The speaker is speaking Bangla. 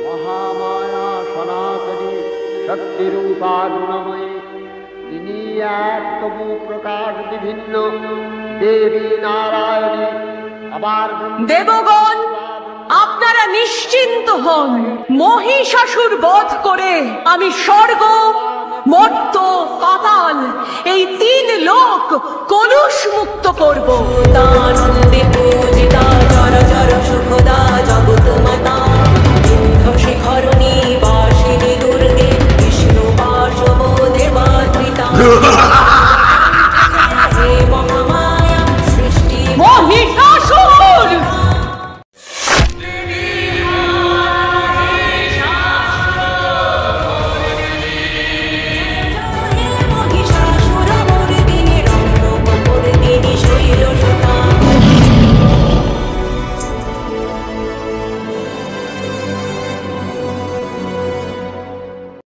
মহামায়া সনাতনী শক্তিরূপা গুণময়ী, তিনি এক তবু প্রকাশ বিভিন্ন দেবী নারায়ণী। আবার দেবগণ, আপনারা নিশ্চিন্ত হন, মহিষাসুর বধ করে আমি স্বর্গ, মর্ত্য, পাতাল এই 3 লোক কলুষ মুক্ত করব। দানন্দে পূজিতা চর চর সুখদা জগৎ